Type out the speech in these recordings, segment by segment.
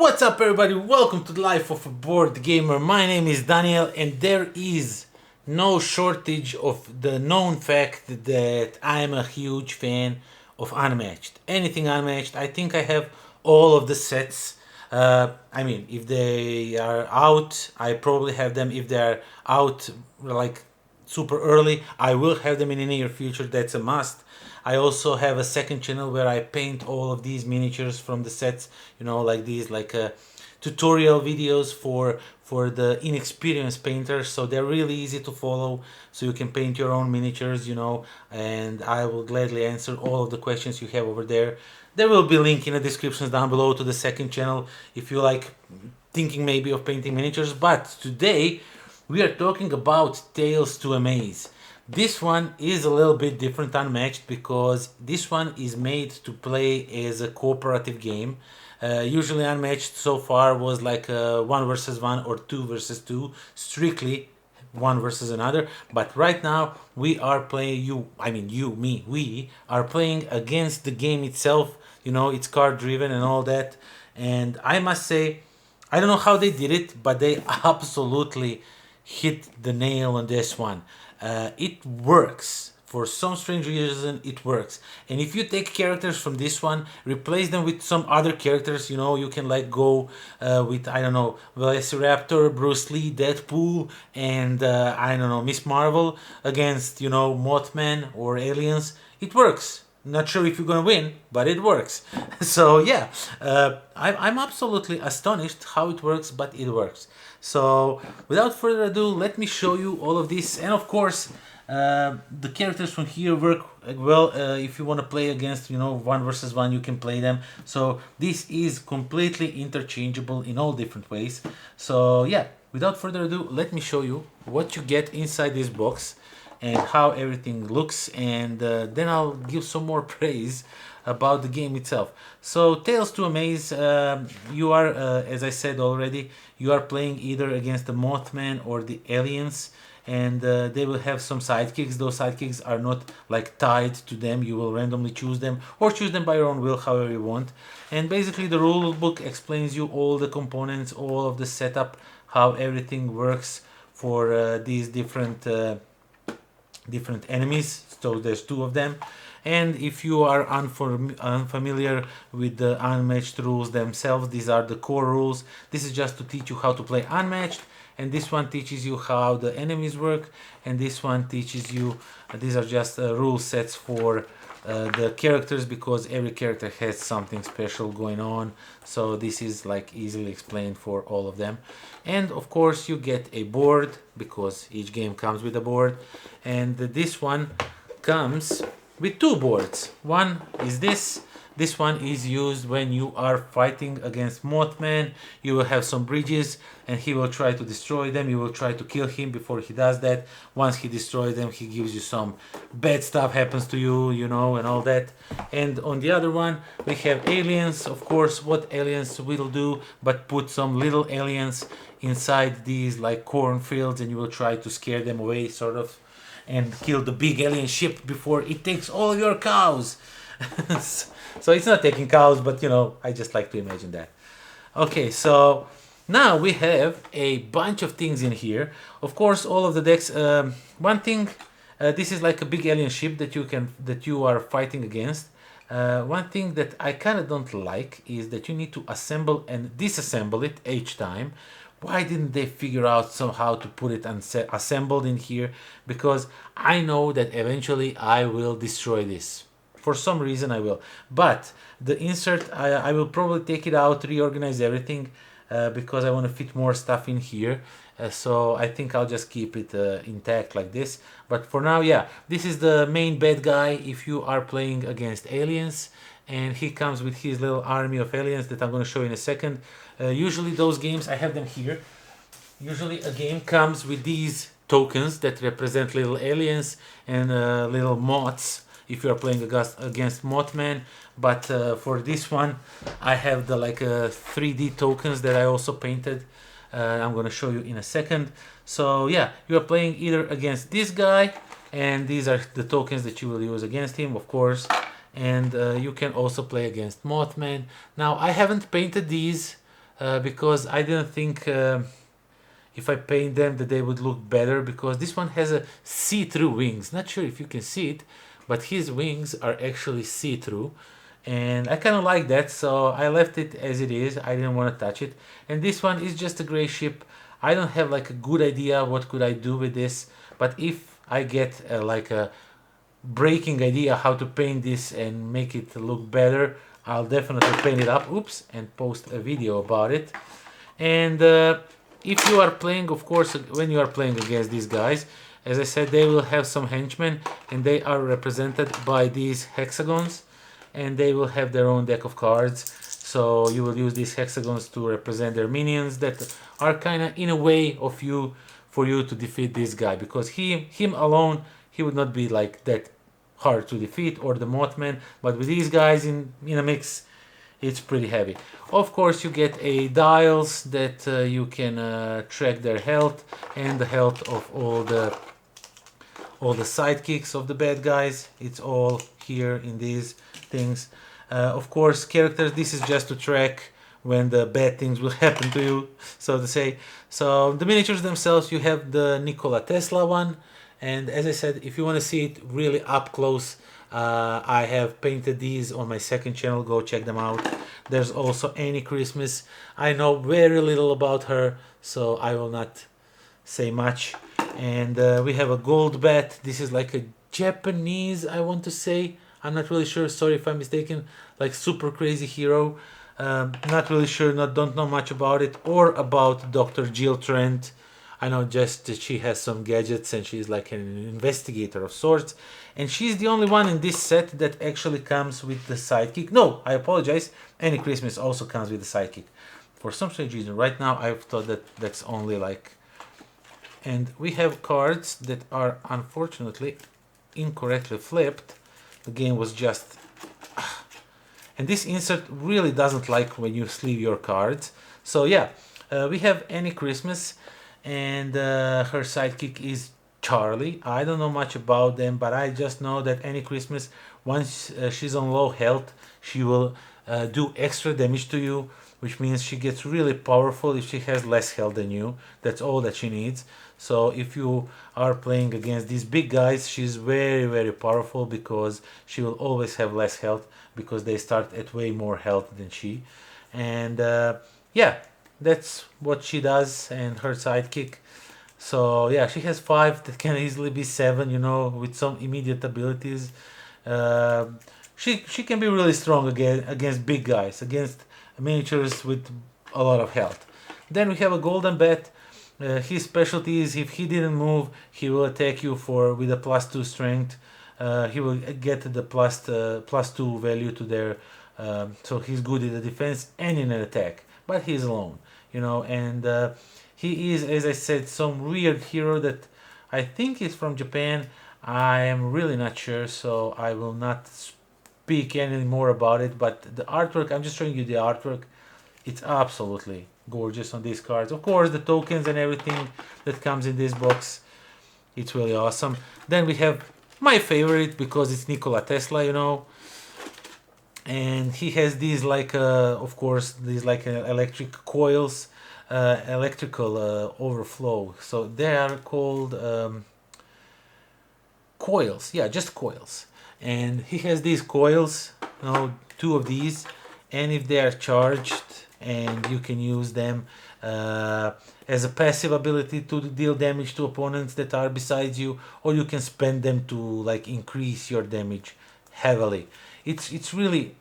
What's up, everybody? Welcome to the Life of a Board Gamer. My name is Daniel, and there is no shortage of the known fact that I am a huge fan of Unmatched. Anything Unmatched, I think I have all of the sets. If they are out, I probably have them. If they are out like super early, I will have them in the near future. That's a must. I also have a second channel where I paint all of these miniatures from the sets, like these tutorial videos for the inexperienced painters. So they're really easy to follow, so you can paint your own miniatures, and I will gladly answer all of the questions you have over there. There will be a link in the descriptions down below to the second channel if you like thinking maybe of painting miniatures. But today we are talking about Tales to Amaze. This one is a little bit different Unmatched because this one is made to play as a cooperative game. Usually Unmatched so far was like a 1 versus 1 or 2 versus 2, strictly one versus another. But right now we are playing, we are playing against the game itself. It's card driven and all that. And I must say, I don't know how they did it, but they absolutely hit the nail on this one. It works. For some strange reason, it works. And if you take characters from this one, replace them with some other characters, you can go with, I don't know, Velociraptor, Bruce Lee, Deadpool, and Miss Marvel against, Mothman or aliens. It works. Not sure if you're gonna win, but it works. So yeah, I'm absolutely astonished how it works, but it works. So without further ado, let me show you all of this. And of course, the characters from here work well. If you want to play against, 1 versus 1, you can play them. So this is completely interchangeable in all different ways. So yeah, without further ado, let me show you what you get inside this box and how everything looks, and then I'll give some more praise about the game itself. So Tales to Amaze, you are, as I said already, you are playing either against the Mothman or the aliens, and they will have some sidekicks. Those sidekicks are not tied to them. You will randomly choose them or choose them by your own will, however you want. And basically the rule book explains you all the components, all of the setup, how everything works for these different enemies. So there's 2 of them. And if you are unfamiliar with the Unmatched rules themselves, these are the core rules. This is just to teach you how to play Unmatched, and this one teaches you how the enemies work, and this one teaches you, these are just rule sets for the characters, because every character has something special going on. So this is easily explained for all of them. And of course you get a board, because each game comes with a board, and this one comes with 2 boards. One is this one is used when you are fighting against Mothman. You will have some bridges and he will try to destroy them. You will try to kill him before he does that. Once he destroys them, he gives you some bad stuff happens to you, and all that. And on the other one, we have aliens. Of course, what aliens will do but put some little aliens inside these cornfields, and you will try to scare them away, sort of, and kill the big alien ship before it takes all your cows. So it's not taking cows, but I just like to imagine that. Okay, so now we have a bunch of things in here. Of course, all of the decks. One thing, this is like a big alien ship that you are fighting against. One thing that I kind of don't like is that you need to assemble and disassemble it each time. Why didn't they figure out somehow to put it assembled in here? Because I know that eventually I will destroy this. For some reason I will. But the insert, I will probably take it out, reorganize everything, because I want to fit more stuff in here. So I think I'll just keep it intact like this. But for now, yeah, this is the main bad guy if you are playing against aliens. And he comes with his little army of aliens that I'm going to show you in a second. Usually those games, I have them here. Usually a game comes with these tokens that represent little aliens and little moths if you are playing against Mothman. But for this one, I have the 3D tokens that I also painted. I'm going to show you in a second. So yeah, you are playing either against this guy, and these are the tokens that you will use against him, of course. And you can also play against Mothman. Now, I haven't painted these because I didn't think if I paint them that they would look better, because this one has a see-through wings. Not sure if you can see it, but his wings are actually see-through, and I kind of like that, so I left it as it is. I didn't want to touch it. And this one is just a gray ship. I don't have like a good idea what could I do with this, but if I get like a breaking idea how to paint this and make it look better, I'll definitely paint it up, oops, and post a video about it. And if you are playing, of course, when you are playing against these guys, as I said, they will have some henchmen, and they are represented by these hexagons, and they will have their own deck of cards. So you will use these hexagons to represent their minions that are kind of in a way of you, for you to defeat this guy, because him alone, he would not be like that hard to defeat, or the Mothman, but with these guys in a mix, it's pretty heavy. Of course, you get a dials that you can track their health and the health of all the sidekicks of the bad guys. It's all here in these things. Of course, characters, this is just to track when the bad things will happen to you, so to say. So the miniatures themselves, you have the Nikola Tesla one, and as I said, if you want to see it really up close, I have painted these on my second channel. Go check them out. There's also Annie Christmas. I know very little about her, so I will not say much. And we have a gold bat. This is like a Japanese, I want to say. I'm not really sure. Sorry if I'm mistaken. Like super crazy hero. Not really sure. Don't know much about it, or about Dr. Jill Trent. I know just that she has some gadgets and she's like an investigator of sorts. And she's the only one in this set that actually comes with the sidekick. No, I apologize. Any Christmas also comes with the sidekick. For some strange reason, right now I've thought that that's only like... And we have cards that are unfortunately incorrectly flipped. The game was just... And this insert really doesn't like when you sleeve your cards. So yeah, we have Annie Christmas. And her sidekick is Charlie. I don't know much about them, but I just know that Annie Christmas, once she's on low health, she will do extra damage to you, which means she gets really powerful if she has less health than you. That's all that she needs. So if you are playing against these big guys, she's very, very powerful, because she will always have less health, because they start at way more health than she. And yeah, that's what she does, and her sidekick. So yeah, she has 5 that can easily be 7, you know, with some immediate abilities. She can be really strong against big guys, against miniatures with a lot of health. Then we have a golden bat. His specialty is if he didn't move, he will attack you with a +2 strength. He will get the +2 value to their... so he's good in the defense and in an attack, but he's alone, you know. And he is, as I said, some weird hero that I think is from Japan. I am really not sure, so I will not speak any more about it. But the artwork, I'm just showing you the artwork. It's absolutely gorgeous on these cards. Of course, the tokens and everything that comes in this box, it's really awesome. Then we have my favorite, because it's Nikola Tesla, you know. And he has these like, of course, these like electric coils, electrical overflow. So they are called coils. Yeah, just coils. And he has these coils, you know, 2 of these. And if they are charged, and you can use them as a passive ability to deal damage to opponents that are besides you, or you can spend them to like increase your damage heavily. It's really...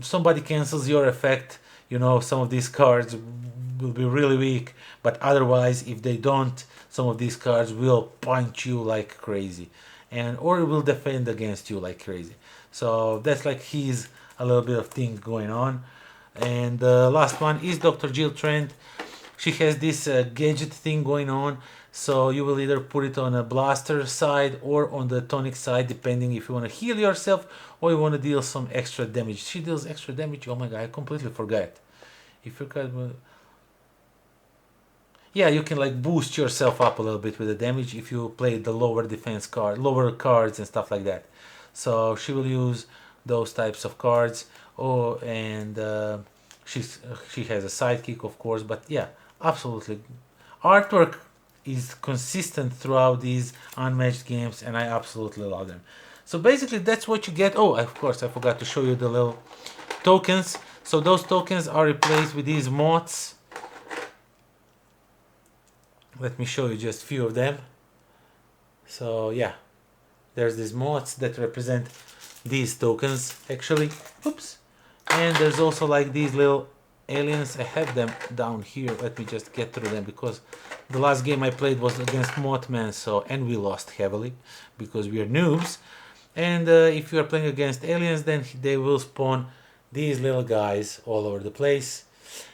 somebody cancels your effect, you know, some of these cards will be really weak, but otherwise, if they don't, some of these cards will punch you like crazy, and or it will defend against you like crazy. So that's like his a little bit of thing going on. And the last one is Dr. Jill Trent. She has this gadget thing going on, so you will either put it on a blaster side or on the tonic side, depending if you want to heal yourself or you want to deal some extra damage. She deals extra damage. Oh my god, I completely forgot. If you can, yeah, you can like boost yourself up a little bit with the damage if you play the lower defense card, lower cards and stuff like that. So she will use those types of cards. Oh, and She has a sidekick, of course, but yeah, absolutely. Artwork is consistent throughout these unmatched games, and I absolutely love them. So basically, that's what you get. Oh, of course, I forgot to show you the little tokens. So those tokens are replaced with these mods. Let me show you just a few of them. So yeah, there's these mods that represent these tokens actually. Oops. And there's also like these little aliens. I have them down here. Let me just get through them because the last game I played was against Mothman, and we lost heavily because we are noobs. And if you are playing against aliens, then they will spawn these little guys all over the place.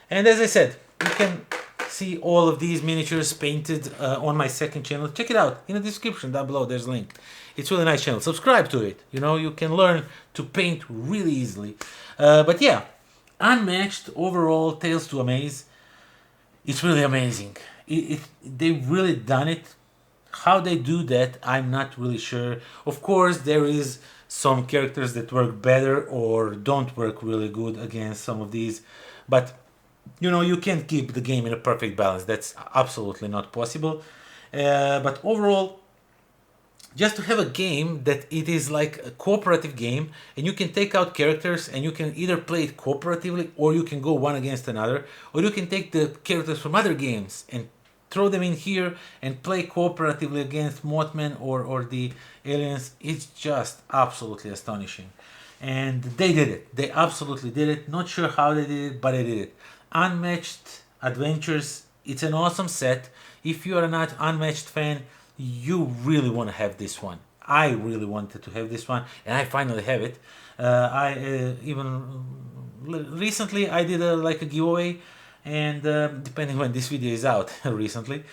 And as I said, you can see all of these miniatures painted on my second channel. Check it out in the description down below. There's a link. It's a really nice channel. Subscribe to it. You know, you can learn to paint really easily. But yeah, Unmatched overall, Tales to Amaze. It's really amazing. They've really done it. How they do that, I'm not really sure. Of course, there is some characters that work better or don't work really good against some of these, but you know, you can't keep the game in a perfect balance. That's absolutely not possible. But overall, just to have a game that it is like a cooperative game and you can take out characters and you can either play it cooperatively or you can go one against another, or you can take the characters from other games and throw them in here and play cooperatively against Mothman or the aliens. It's just absolutely astonishing. And they did it. They absolutely did it. Not sure how they did it, but they did it. Unmatched Adventures, it's an awesome set. If you are not Unmatched fan, you really want to have this one. I really wanted to have this one, and I finally have it. I even recently I did like a giveaway, and depending when this video is out, recently,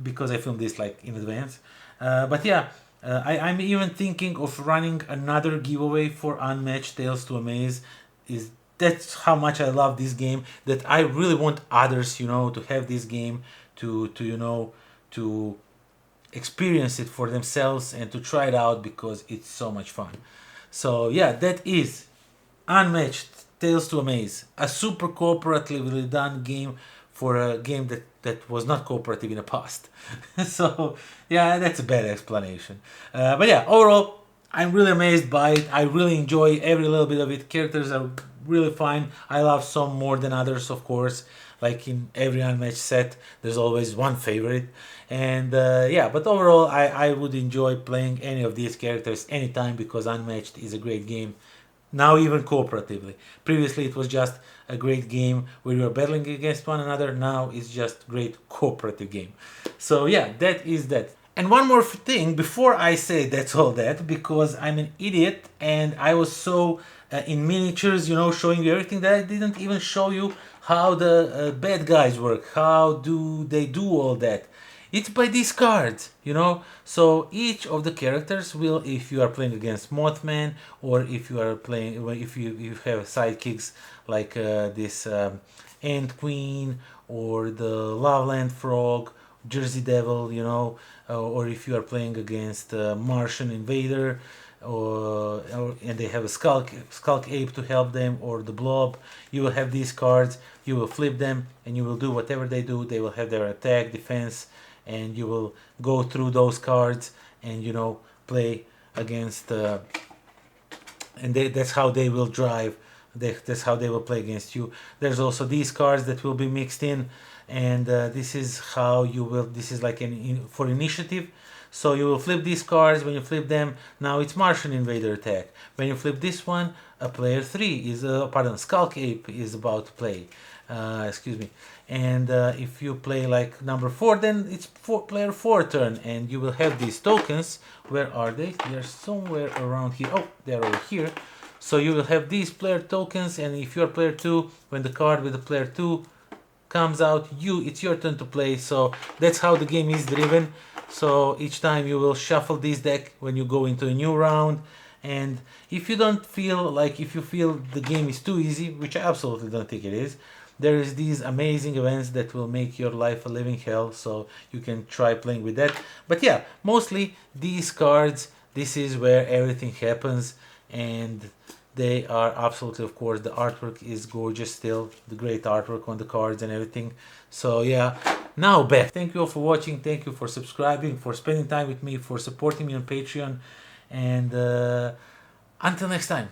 because I filmed this like in advance. But yeah, I'm even thinking of running another giveaway for Unmatched Tales to Amaze. That's how much I love this game, that I really want others, you know, to have this game, to you know, to experience it for themselves and to try it out because it's so much fun. So yeah, that is Unmatched Tales to Amaze, a super cooperatively done game for a game that was not cooperative in the past. So yeah, that's a bad explanation. But yeah, overall, I'm really amazed by it. I really enjoy every little bit of it. Characters are really fine. I love some more than others, of course. Like in every Unmatched set, there's always one favorite. And yeah, but overall, I would enjoy playing any of these characters anytime because Unmatched is a great game. Now even cooperatively. Previously it was just a great game where you are battling against one another. Now it's just great cooperative game. So yeah, that is that. And one more thing before I say that's all that, because I'm an idiot and I was so in miniatures, you know, showing you everything, that I didn't even show you how the bad guys work. How do they do all that? It's by these cards, you know. So each of the characters will, if you are playing against Mothman, or if you are playing, if you have sidekicks like this Ant Queen or the Loveland Frog, Jersey Devil, you know, or if you are playing against Martian Invader, and they have a Skulk Ape to help them, or the Blob, you will have these cards. You will flip them, and you will do whatever they do. They will have their attack, defense, and you will go through those cards and, you know, play against that's how they will drive. That's how they will play against you. There's also these cards that will be mixed in, and this is how you will, this is like for initiative. So you will flip these cards. When you flip them, now it's Martian Invader attack. When you flip this one, a player 3 is Skulk Ape is about to play. Excuse me. And if you play like number 4, then it's player 4 turn, and you will have these tokens. Where are they? They're somewhere around here. Oh, they're over here. So you will have these player tokens, and if you're player 2, when the card with the player 2 comes out, it's your turn to play. So that's how the game is driven. So each time you will shuffle this deck when you go into a new round. And if you don't feel like, if you feel the game is too easy, which I absolutely don't think it is, there is these amazing events that will make your life a living hell, so you can try playing with that. But yeah, mostly these cards, this is where everything happens, and They are absolutely, of course, the artwork is gorgeous still, the great artwork on the cards and everything. So yeah, now back. Thank you all for watching. Thank you for subscribing, for spending time with me, for supporting me on Patreon. And until next time,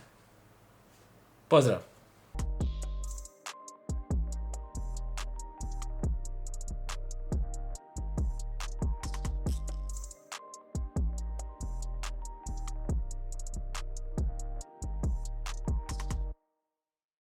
pozdrav.